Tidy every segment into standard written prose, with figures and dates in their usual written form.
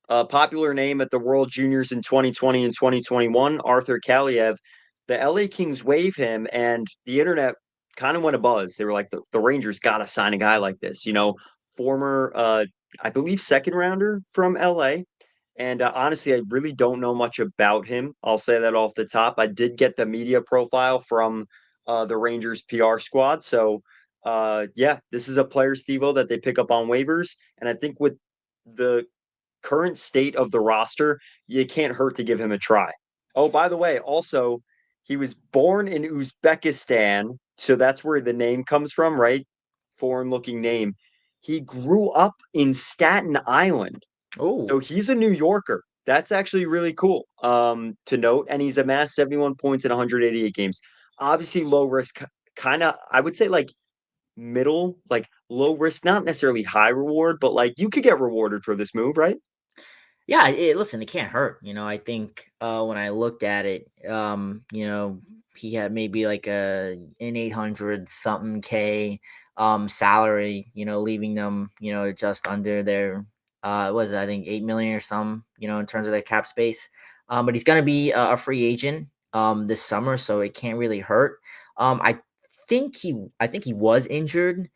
A popular name at the World Juniors in 2020 and 2021, Arthur Kaliyev. The LA Kings waive him, and the internet kind of went abuzz. They were like, the Rangers got to sign a guy like this. Former, I believe, second rounder from LA. And honestly, I really don't know much about him. I'll say that off the top. I did get the media profile from the Rangers PR squad. So, yeah, this is a player, Steve-O, that they pick up on waivers. And I think with the current state of the roster, you can't hurt to give him a try. Oh, by the way, also, he was born in Uzbekistan, so that's where the name comes from, right? Foreign looking name. He grew up in Staten Island, so Oh, he's a New Yorker. That's actually really cool to note. And he's amassed 71 points in 188 games. Obviously, low risk, kind of, I would say like middle, like low risk, not necessarily high reward, but like you could get rewarded for this move, right? yeah. Listen, it can't hurt. I think when I looked at it, he had maybe like an 800 something K salary. Leaving them just under their was it, I think 8 million or some. In terms of their cap space. But he's gonna be a free agent this summer, so it can't really hurt. I think he was injured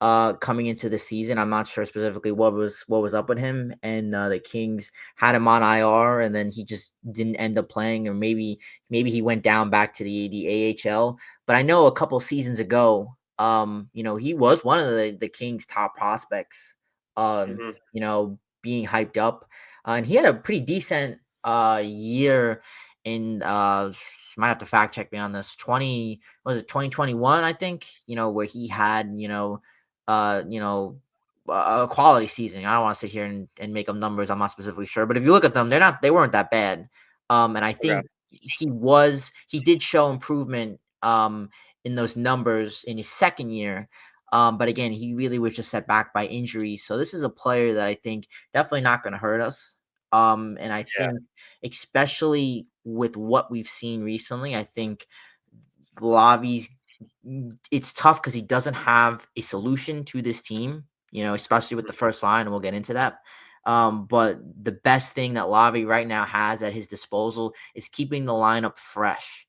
coming into the season. I'm not sure specifically what was up with him, and the Kings had him on IR, and then he just didn't end up playing, or maybe he went down back to the AHL. But I know a couple seasons ago, he was one of the Kings' top prospects. Mhm. Being hyped up, and he had a pretty decent year in might have to fact check me on this 20 was it 2021, I think, where he had uh, you know, a quality season. I don't want to sit here and make up numbers. I'm not specifically sure, but if you look at them, they weren't that bad. And I Okay. think he did show improvement in those numbers in his second year. But again, he really was just set back by injuries. So this is a player that I think definitely not going to hurt us. And I Yeah. think, especially with what we've seen recently, I think Lavi's it's tough because he doesn't have a solution to this team, especially with the first line, and we'll get into that. But the best thing that Lavi right now has at his disposal is keeping the lineup fresh.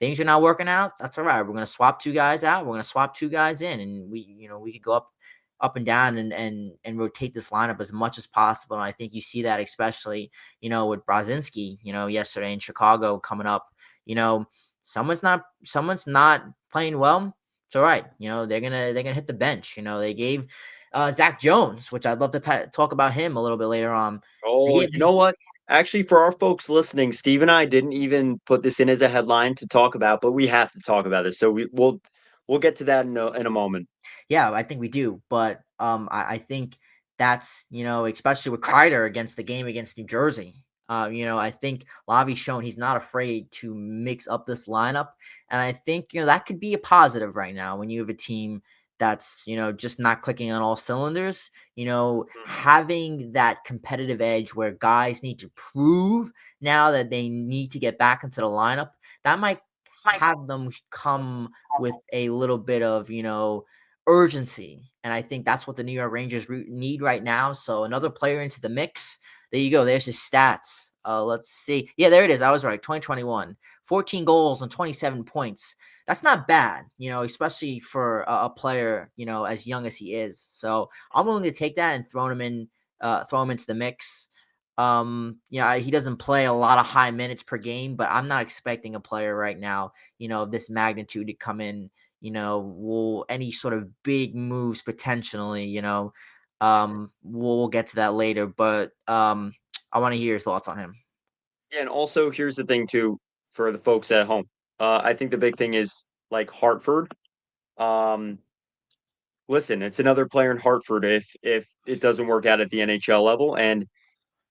Things are not working out. That's all right. We're gonna swap two guys out. We're gonna swap two guys in, and we could go up and down and rotate this lineup as much as possible. And I think you see that especially, with Brazinski, yesterday in Chicago coming up. You know, someone's not playing well. It's all right. They're gonna hit the bench. They gave Zach Jones, which I'd love to talk about him a little bit later on. They Oh, gave you know what? Actually, for our folks listening, Steve and I didn't even put this in as a headline to talk about, but we have to talk about it. So we'll get to that in a moment. Yeah, I think we do, but I think that's especially with Kreider against the game against New Jersey. I think Lavi's shown he's not afraid to mix up this lineup, and I think that could be a positive right now when you have a team that's just not clicking on all cylinders. Having that competitive edge where guys need to prove now that they need to get back into the lineup, that might have them come with a little bit of urgency. And I think that's what the New York Rangers need right now. So another player into the mix. There you go. There's his stats. Let's see. Yeah, there it is. I was right. 2021, 14 goals and 27 points. That's not bad, especially for a player, as young as he is. So I'm willing to take that and throw him into the mix. Yeah, he doesn't play a lot of high minutes per game, but I'm not expecting a player right now, of this magnitude to come in, will any sort of big moves potentially, we'll get to that later, but I want to hear your thoughts on him. Yeah, and also here's the thing too for the folks at home. I think the big thing is like Hartford. Um, Listen, it's another player in Hartford if it doesn't work out at the NHL level, and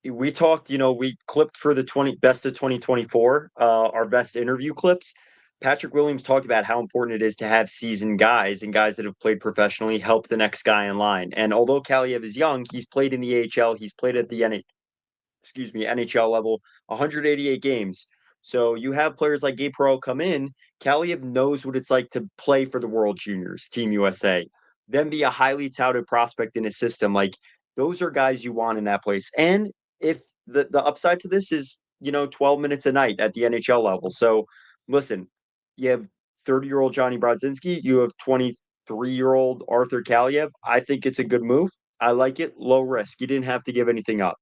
we talked, we clipped for the 20 best of 2024, our best interview clips. Patrick Williams talked about how important it is to have seasoned guys and guys that have played professionally help the next guy in line. And although Kaliev is young, he's played in the AHL, he's played at the NHL level, 188 games. So you have players like Gabe Perreault come in. Kaliev knows what it's like to play for the World Juniors, Team USA, then be a highly touted prospect in his system. Like Those are guys you want in that place. And if the upside to this is, 12 minutes a night at the NHL level. So listen, you have 30-year-old Johnny Brodzinski, you have 23-year-old Arthur Kaliev. I think it's a good move. I like it. Low risk. You didn't have to give anything up.